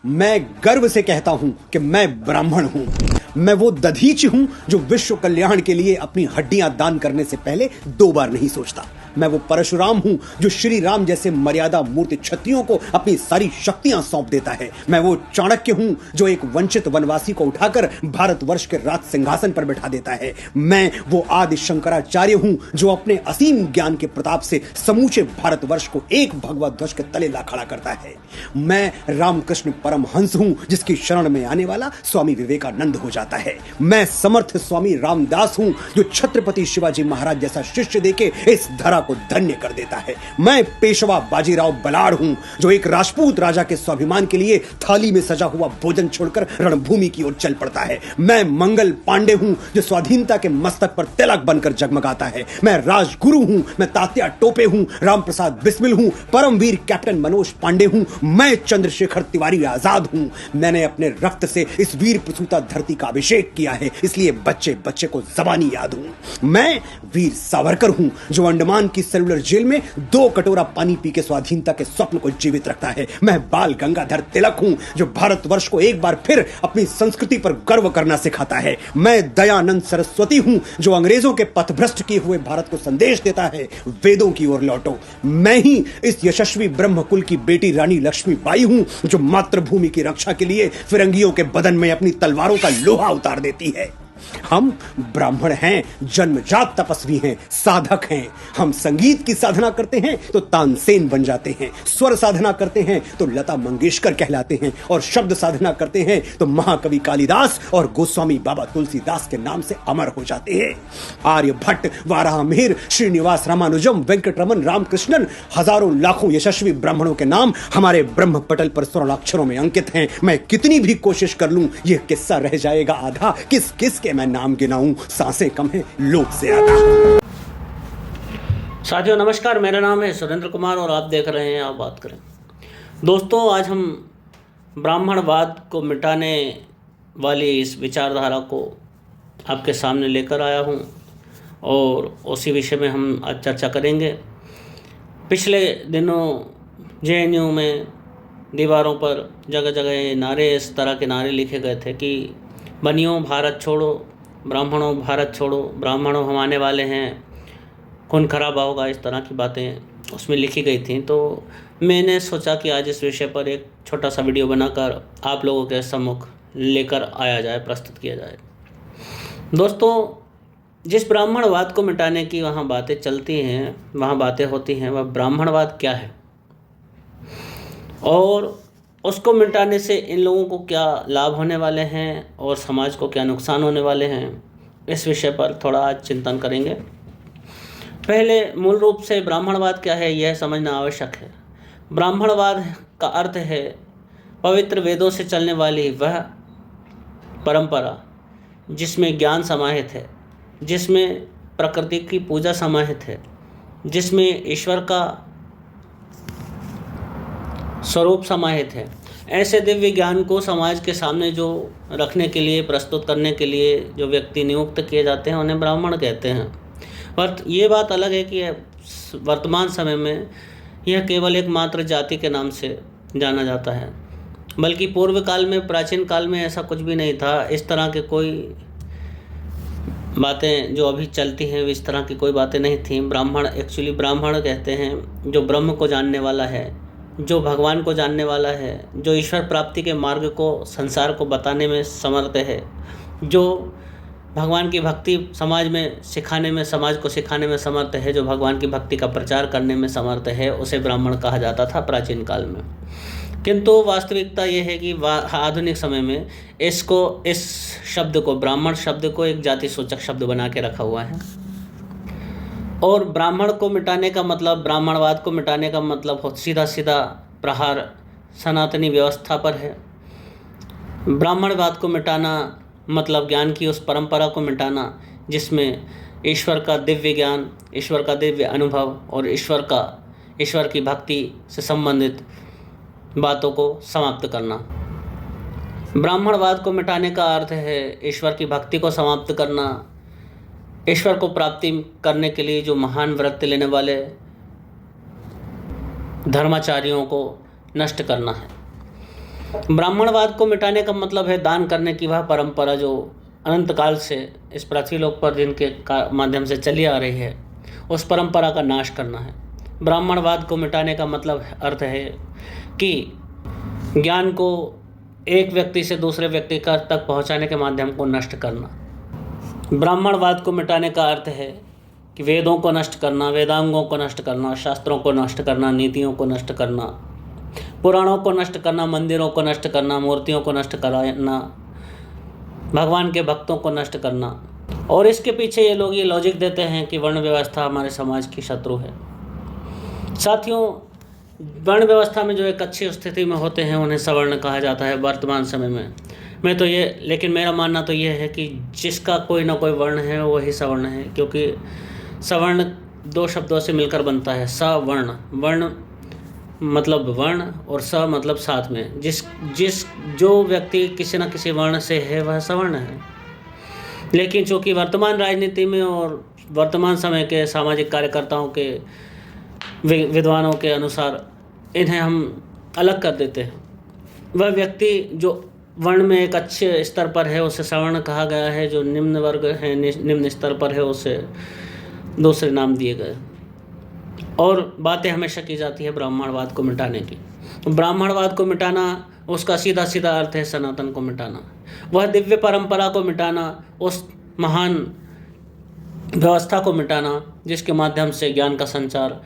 मैं गर्व से कहता हूं कि मैं ब्राह्मण हूं। मैं वो दधीच हूं जो विश्व कल्याण के लिए अपनी हड्डियां दान करने से पहले 2 बार नहीं सोचता। मैं वो परशुराम हूं जो श्री राम जैसे मर्यादा मूर्ति क्षत्रियों को अपनी सारी शक्तियां सौंप देता है। मैं वो चाणक्य हूं जो एक वंचित वनवासी को उठाकर भारतवर्ष के राज सिंहासन पर बैठा देता है। मैं वो आदि शंकराचार्य हूं जो अपने असीम ज्ञान के प्रताप से समूचे भारतवर्ष को एक भगवा ध्वज के तले ला खड़ा करता है। मैं रामकृष्ण परमहंस हूं जिसकी शरण में आने वाला स्वामी विवेकानंद हो जाता है। मैं समर्थ स्वामी रामदास हूं जो छत्रपति शिवाजी महाराज जैसा शिष्य देके इस धरा को धन्य कर देता है। मैं पेशवा बाजीराव बलाड़ हूं जो एक राजपूत राजा के स्वाभिमान के लिए थाली में सजा हुआ भोजन छोड़कर रणभूमि की ओर चल पड़ता है। मैं मंगल पांडे हूं जो स्वाधीनता के मस्तक पर तिलक बनकर जगमगाता है। मैं राजगुरु हूं, मैं तात्या टोपे हूं, रामप्रसाद बिस्मिल हूं, परमवीर कैप्टन मनोज पांडे हूं, मैं चंद्रशेखर तिवारी आजाद हूं। मैंने अपने रक्त से इस वीर प्रसूता धरती का अभिषेक किया है, इसलिए बच्चे बच्चे को जबानी याद हूं। मैं वीर सावरकर हूं जो अंडमान की सेलुलर जेल में 2 कटोरा पानी पी के स्वाधीनता के स्वप्न को जीवित रखता है। मैं बाल गंगाधर तिलक हूं जो भारतवर्ष को एक बार फिर अपनी संस्कृति पर गर्व करना सिखाता है। मैं दयानंद सरस्वती हूं जो अंग्रेजों के पथभ्रष्ट किए हुए भारत को संदेश देता है, वेदों की ओर लौटो। मैं ही इस यशस्वी ब्रह्मकुल की बेटी रानी लक्ष्मीबाई हूं जो मातृभूमि की रक्षा के लिए फिरंगियों के बदन में अपनी तलवारों का लोहा उतार देती है। हम ब्राह्मण हैं, जन्मजात तपस्वी हैं, साधक हैं। हम संगीत की साधना करते हैं तो तानसेन बन जाते हैं, स्वर साधना करते हैं तो लता मंगेशकर कहलाते हैं, और शब्द साधना करते हैं तो महाकवि कालिदास और गोस्वामी बाबा तुलसीदास के नाम से अमर हो जाते हैं। आर्यभट्ट, वाराहमिहिर, श्रीनिवास रामानुजम, वेंकटरमन, रामकृष्णन, हजारों लाखों यशस्वी ब्राह्मणों के नाम हमारे ब्रह्म पटल पर स्वर्णाक्षरों में अंकित हैं। मैं कितनी भी कोशिश कर लूं यह किस्सा रह जाएगा आधा। किस किस के मैं नाम गिनाऊं, सांसें कम है लोग ज्यादा। साथियों नमस्कार, मेरा नाम है सुरेंद्र कुमार और आप देख रहे हैं आप बात करें। दोस्तों, आज हम ब्राह्मणवाद को मिटाने वाली इस विचारधारा को आपके सामने लेकर आया हूं और उसी विषय में हम आज चर्चा करेंगे। पिछले दिनों जेएनयू में दीवारों पर जगह जगह नारे, इस तरह के नारे लिखे गए थे कि बनियों भारत छोड़ो, ब्राह्मणों भारत छोड़ो, ब्राह्मणों हम आने वाले हैं, खून खराबा होगा, इस तरह की बातें उसमें लिखी गई थी। तो मैंने सोचा कि आज इस विषय पर एक छोटा सा वीडियो बनाकर आप लोगों के सम्मुख लेकर आया जाए, प्रस्तुत किया जाए। दोस्तों, जिस ब्राह्मणवाद को मिटाने की वहाँ बातें चलती हैं, वहाँ बातें होती हैं, वह ब्राह्मणवाद क्या है और उसको मिटाने से इन लोगों को क्या लाभ होने वाले हैं और समाज को क्या नुकसान होने वाले हैं, इस विषय पर थोड़ा आज चिंतन करेंगे। पहले मूल रूप से ब्राह्मणवाद क्या है यह समझना आवश्यक है। ब्राह्मणवाद का अर्थ है पवित्र वेदों से चलने वाली वह परंपरा जिसमें ज्ञान समाहित है, जिसमें प्रकृति की पूजा समाहित है, जिसमें ईश्वर का स्वरूप समाहित है। ऐसे दिव्य ज्ञान को समाज के सामने जो रखने के लिए, प्रस्तुत करने के लिए जो व्यक्ति नियुक्त किए जाते हैं उन्हें ब्राह्मण कहते हैं। पर ये बात अलग है कि वर्तमान समय में यह केवल एक मात्र जाति के नाम से जाना जाता है, बल्कि पूर्व काल में, प्राचीन काल में ऐसा कुछ भी नहीं था। इस तरह के कोई बातें जो अभी चलती हैं इस तरह की कोई बातें नहीं थी। ब्राह्मण कहते हैं जो ब्रह्म को जानने वाला है, जो भगवान को जानने वाला है, जो ईश्वर प्राप्ति के मार्ग को संसार को बताने में समर्थ है, जो भगवान की भक्ति समाज में सिखाने में, समाज को सिखाने में समर्थ है, जो भगवान की भक्ति का प्रचार करने में समर्थ है, उसे ब्राह्मण कहा जाता था प्राचीन काल में। किंतु वास्तविकता यह है कि आधुनिक समय में इस शब्द को, ब्राह्मण शब्द को एक जाति सूचक शब्द बना के रखा हुआ है। और ब्राह्मण को मिटाने का मतलब, ब्राह्मणवाद को मिटाने का मतलब सीधा सीधा प्रहार सनातनी व्यवस्था पर है। ब्राह्मणवाद को मिटाना मतलब ज्ञान की उस परंपरा को मिटाना जिसमें ईश्वर का दिव्य ज्ञान, ईश्वर का दिव्य अनुभव और ईश्वर की भक्ति से संबंधित बातों को समाप्त करना। ब्राह्मणवाद को मिटाने का अर्थ है ईश्वर की भक्ति को समाप्त करना, ईश्वर को प्राप्ति करने के लिए जो महान व्रत लेने वाले धर्माचार्यों को नष्ट करना है। ब्राह्मणवाद को मिटाने का मतलब है दान करने की वह परंपरा जो अनंत काल से इस पृथ्वीलोक पर जिनके माध्यम से चली आ रही है, उस परंपरा का नाश करना है। ब्राह्मणवाद को मिटाने का मतलब अर्थ है कि ज्ञान को एक व्यक्ति से दूसरे व्यक्ति तक पहुंचाने के माध्यम को नष्ट करना। ब्राह्मणवाद को मिटाने का अर्थ है कि वेदों को नष्ट करना, वेदांगों को नष्ट करना, शास्त्रों को नष्ट करना, नीतियों को नष्ट करना, पुराणों को नष्ट करना, मंदिरों को नष्ट करना, मूर्तियों को नष्ट करना, भगवान के भक्तों को नष्ट करना। और इसके पीछे ये लोग ये लॉजिक देते हैं कि वर्ण व्यवस्था हमारे समाज की शत्रु है। साथियों, वर्ण व्यवस्था में जो एक अच्छी स्थिति में होते हैं उन्हें सवर्ण कहा जाता है वर्तमान समय में। लेकिन मेरा मानना तो ये है कि जिसका कोई ना कोई वर्ण है वही सवर्ण है, क्योंकि सवर्ण दो शब्दों से मिलकर बनता है। सवर्ण, वर्ण मतलब वर्ण और स मतलब साथ में। जो व्यक्ति किसी न किसी वर्ण से है वह सवर्ण है। लेकिन चूँकि वर्तमान राजनीति में और वर्तमान समय के सामाजिक कार्यकर्ताओं के विद्वानों के अनुसार इन्हें हम अलग कर देते हैं। वह व्यक्ति जो वर्ण में एक अच्छे स्तर पर है उसे सवर्ण कहा गया है, जो निम्न वर्ग है, निम्न स्तर पर है, उसे दूसरे नाम दिए गए। और बातें हमेशा की जाती है ब्राह्मणवाद को मिटाने की। ब्राह्मणवाद को मिटाना, उसका सीधा सीधा अर्थ है सनातन को मिटाना, वह दिव्य परंपरा को मिटाना, उस महान व्यवस्था को मिटाना जिसके माध्यम से ज्ञान का संचार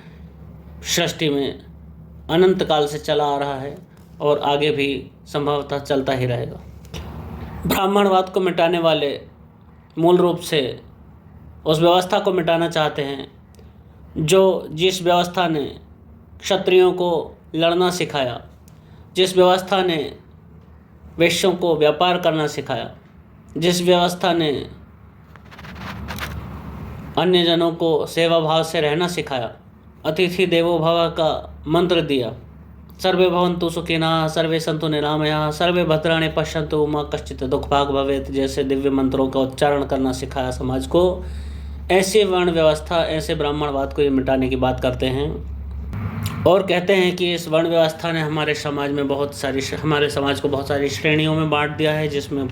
सृष्टि में अनंत काल से चला आ रहा है और आगे भी संभवतः चलता ही रहेगा। ब्राह्मणवाद को मिटाने वाले मूल रूप से उस व्यवस्था को मिटाना चाहते हैं जिस व्यवस्था ने क्षत्रियों को लड़ना सिखाया, जिस व्यवस्था ने वैश्यों को व्यापार करना सिखाया, जिस व्यवस्था ने अन्य जनों को सेवा भाव से रहना सिखाया, अतिथि देवो भव का मंत्र दिया, सर्वे भवन्तु सुखिनः, सर्वे सन्तु निरामयाः, सर्वे भद्राणि पश्यन्तु मा कश्चित् दुःखभाग् भवेत् जैसे दिव्य मंत्रों का उच्चारण करना सिखाया समाज को, ऐसे वर्ण व्यवस्था, ऐसे ब्राह्मणवाद को ये मिटाने की बात करते हैं। और कहते हैं कि इस वर्ण व्यवस्था ने हमारे समाज को बहुत सारी श्रेणियों में बांट दिया है, जिसमें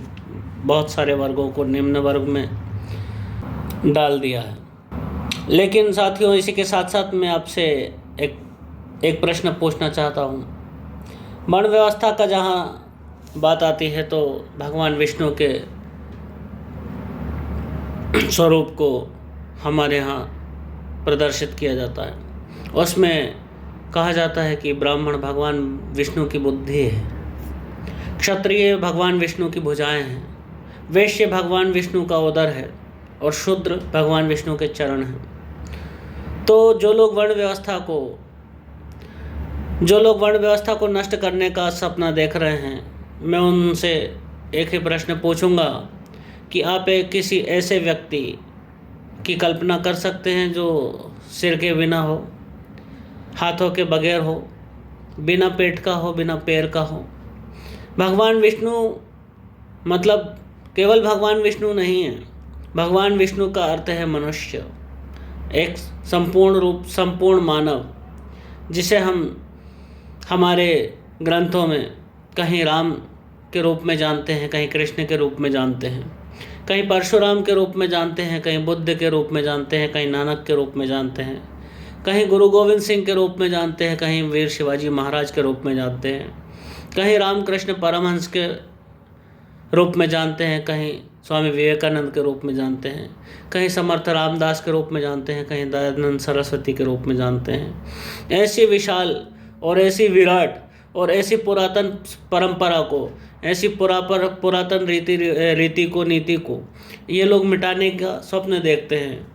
बहुत सारे वर्गों को निम्न वर्ग में डाल दिया है। लेकिन साथियों, इसी के साथ साथ मैं आपसे एक प्रश्न पूछना चाहता हूँ। वर्ण व्यवस्था का जहाँ बात आती है तो भगवान विष्णु के स्वरूप को हमारे यहाँ प्रदर्शित किया जाता है। उसमें कहा जाता है कि ब्राह्मण भगवान विष्णु की बुद्धि है, क्षत्रिय भगवान विष्णु की भुजाएं हैं, वैश्य भगवान विष्णु का उदर है और शूद्र भगवान विष्णु के चरण हैं। तो जो लोग वर्ण व्यवस्था को नष्ट करने का सपना देख रहे हैं, मैं उनसे एक ही प्रश्न पूछूंगा कि आप किसी ऐसे व्यक्ति की कल्पना कर सकते हैं जो सिर के बिना हो, हाथों के बगैर हो, बिना पेट का हो, बिना पैर का हो? भगवान विष्णु मतलब केवल भगवान विष्णु नहीं है। भगवान विष्णु का अर्थ है मनुष्य, एक संपूर्ण मानव, जिसे हम हमारे ग्रंथों में कहीं राम के रूप में जानते हैं, कहीं कृष्ण के रूप में जानते हैं, कहीं परशुराम के रूप में जानते हैं, कहीं बुद्ध के रूप में जानते हैं, कहीं नानक के रूप में जानते हैं, कहीं गुरु गोविंद सिंह के रूप में जानते हैं, कहीं वीर शिवाजी महाराज के रूप में जानते हैं, कहीं रामकृष्ण परमहंस के रूप में जानते हैं, कहीं स्वामी विवेकानंद के रूप में जानते हैं, कहीं समर्थ रामदास के रूप में जानते हैं, कहीं दयानंद सरस्वती के रूप में जानते हैं। ऐसी विशाल और ऐसी विराट और ऐसी पुरातन परंपरा को, ऐसी पुरातन रीति को, नीति को ये लोग मिटाने का स्वप्न देखते हैं।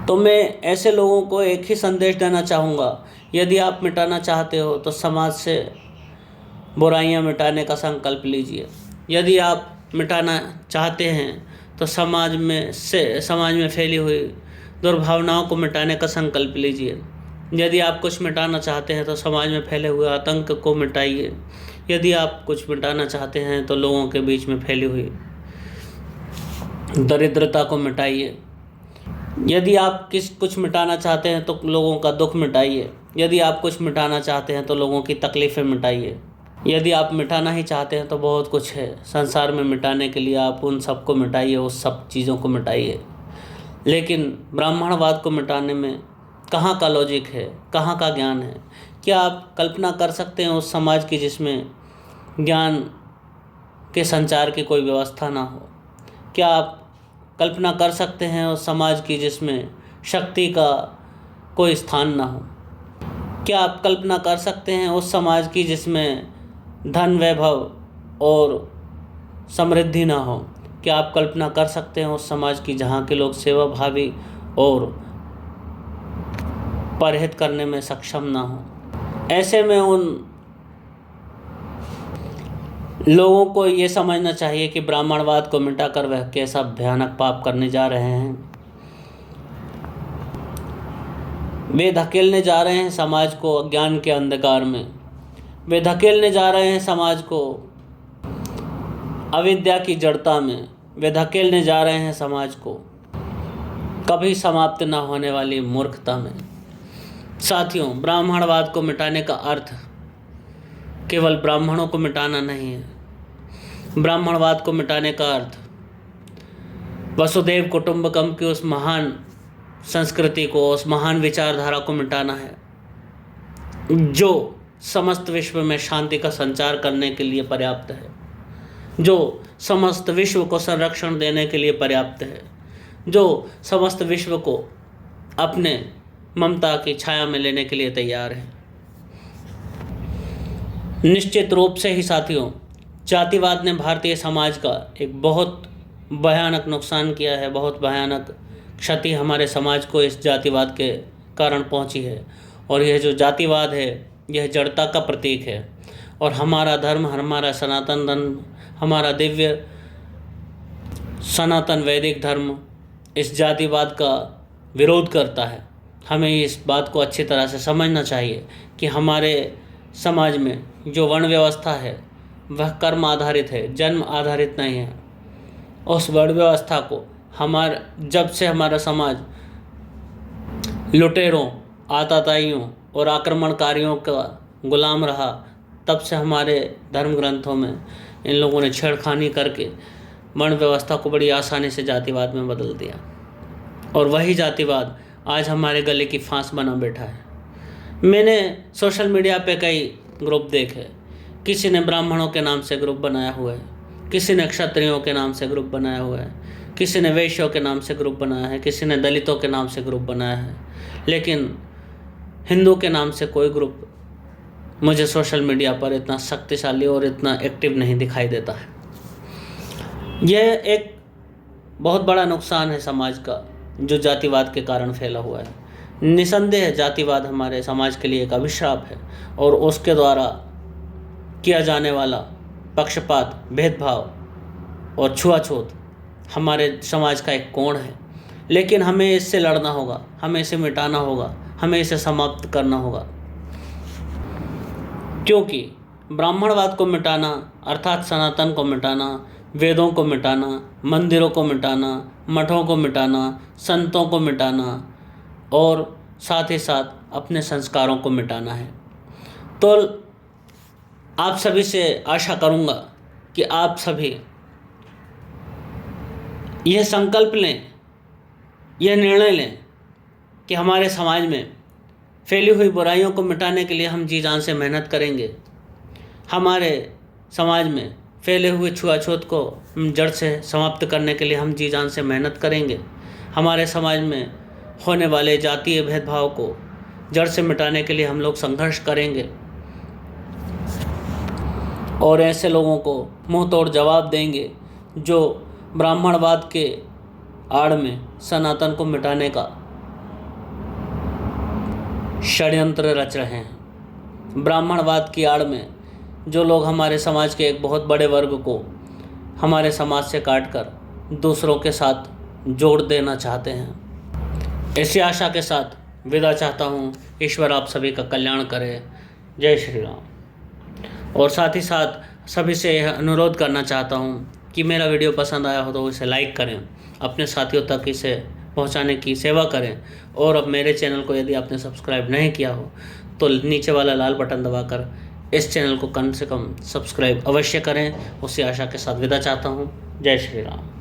तो मैं ऐसे लोगों को एक ही संदेश देना चाहूँगा, यदि आप मिटाना चाहते हो तो समाज से बुराइयां मिटाने का संकल्प लीजिए। यदि आप मिटाना चाहते हैं तो समाज में फैली हुई दुर्भावनाओं को मिटाने का संकल्प लीजिए। यदि आप कुछ मिटाना चाहते हैं तो समाज में फैले हुए आतंक को मिटाइए। यदि आप कुछ मिटाना चाहते हैं तो लोगों के बीच में फैली हुई दरिद्रता को मिटाइए। यदि आप कुछ मिटाना चाहते हैं तो लोगों का दुख मिटाइए। यदि आप कुछ मिटाना चाहते हैं तो लोगों की तकलीफ़ें मिटाइए। यदि आप मिटाना ही चाहते हैं तो बहुत कुछ है संसार में मिटाने के लिए, आप उन सबको मिटाइए, उस सब चीज़ों को मिटाइए। लेकिन ब्राह्मणवाद को मिटाने में कहाँ का लॉजिक है, कहाँ का ज्ञान है? क्या आप कल्पना कर सकते हैं उस समाज की जिसमें ज्ञान के संचार की कोई व्यवस्था ना हो? क्या आप कल्पना कर सकते हैं उस समाज की जिसमें शक्ति का कोई स्थान ना हो? क्या आप कल्पना कर सकते हैं उस समाज की जिसमें धन, वैभव और समृद्धि ना हो? क्या आप कल्पना कर सकते हैं उस समाज की जहाँ के लोग सेवा भावी और परहित करने में सक्षम ना हो? ऐसे में उन लोगों को ये समझना चाहिए कि ब्राह्मणवाद को मिटाकर वह कैसा भयानक पाप करने जा रहे हैं। वे धकेलने जा रहे हैं समाज को अज्ञान के अंधकार में। वे धकेलने जा रहे हैं समाज को अविद्या की जड़ता में। वे धकेलने जा रहे हैं समाज को कभी समाप्त न होने वाली मूर्खता में। साथियों, ब्राह्मणवाद को मिटाने का अर्थ केवल ब्राह्मणों को मिटाना नहीं है। ब्राह्मणवाद को मिटाने का अर्थ वसुधैव कुटुंबकम की उस महान संस्कृति को, उस महान विचारधारा को मिटाना है जो समस्त विश्व में शांति का संचार करने के लिए पर्याप्त है, जो समस्त विश्व को संरक्षण देने के लिए पर्याप्त है, जो समस्त विश्व को अपने ममता की छाया में लेने के लिए तैयार है। निश्चित रूप से ही साथियों, जातिवाद ने भारतीय समाज का एक बहुत भयानक नुकसान किया है। बहुत भयानक क्षति हमारे समाज को इस जातिवाद के कारण पहुंची है। और यह जो जातिवाद है यह जड़ता का प्रतीक है। और हमारा धर्म, हमारा सनातन धर्म, हमारा दिव्य सनातन वैदिक धर्म इस जातिवाद का विरोध करता है। हमें इस बात को अच्छी तरह से समझना चाहिए कि हमारे समाज में जो वर्ण व्यवस्था है वह कर्म आधारित है, जन्म आधारित नहीं है। उस वर्ण व्यवस्था को जब से हमारा समाज लुटेरों, आताताइयों और आक्रमणकारियों का गुलाम रहा, तब से हमारे धर्म ग्रंथों में इन लोगों ने छेड़खानी करके वर्ण व्यवस्था को बड़ी आसानी से जातिवाद में बदल दिया। और वही जातिवाद आज हमारे गले की फांस बना बैठा है। मैंने सोशल मीडिया पे कई ग्रुप देखे। किसी ने ब्राह्मणों के नाम से ग्रुप बनाया हुआ है, किसी ने क्षत्रियों के नाम से ग्रुप बनाया हुआ है, किसी ने वैश्यों के नाम से ग्रुप बनाया है, किसी ने दलितों के नाम से ग्रुप बनाया है। लेकिन हिंदू के नाम से कोई ग्रुप मुझे सोशल मीडिया पर इतना शक्तिशाली और इतना एक्टिव नहीं दिखाई देता है। यह एक बहुत बड़ा नुकसान है समाज का जो जातिवाद के कारण फैला हुआ है। निसंदेह जातिवाद हमारे समाज के लिए एक अभिशाप है और उसके द्वारा किया जाने वाला पक्षपात, भेदभाव और छुआछूत हमारे समाज का एक कोण है। लेकिन हमें इससे लड़ना होगा, हमें इसे मिटाना होगा, हमें इसे समाप्त करना होगा। क्योंकि ब्राह्मणवाद को मिटाना अर्थात सनातन को मिटाना, वेदों को मिटाना, मंदिरों को मिटाना, मठों को मिटाना, संतों को मिटाना और साथ ही साथ अपने संस्कारों को मिटाना है। तो आप सभी से आशा करूँगा कि आप सभी यह संकल्प लें, यह निर्णय लें कि हमारे समाज में फैली हुई बुराइयों को मिटाने के लिए हम जी जान से मेहनत करेंगे। हमारे समाज में फैले हुए छुआछूत को जड़ से समाप्त करने के लिए हम जी जान से मेहनत करेंगे। हमारे समाज में होने वाले जातीय भेदभाव को जड़ से मिटाने के लिए हम लोग संघर्ष करेंगे और ऐसे लोगों को मुंह तोड़ जवाब देंगे जो ब्राह्मणवाद के आड़ में सनातन को मिटाने का षड्यंत्र रच रहे हैं। ब्राह्मणवाद की आड़ में जो लोग हमारे समाज के एक बहुत बड़े वर्ग को हमारे समाज से काटकर दूसरों के साथ जोड़ देना चाहते हैं। इसी आशा के साथ विदा चाहता हूँ। ईश्वर आप सभी का कल्याण करे। जय श्री राम। और साथ ही साथ सभी से यह अनुरोध करना चाहता हूँ कि मेरा वीडियो पसंद आया हो तो इसे लाइक करें, अपने साथियों तक इसे पहुंचाने की सेवा करें। और अब मेरे चैनल को यदि आपने सब्सक्राइब नहीं किया हो तो नीचे वाला लाल बटन दबाकर इस चैनल को कम से कम सब्सक्राइब अवश्य करें। उसी आशा के साथ विदा चाहता हूँ। जय श्री राम।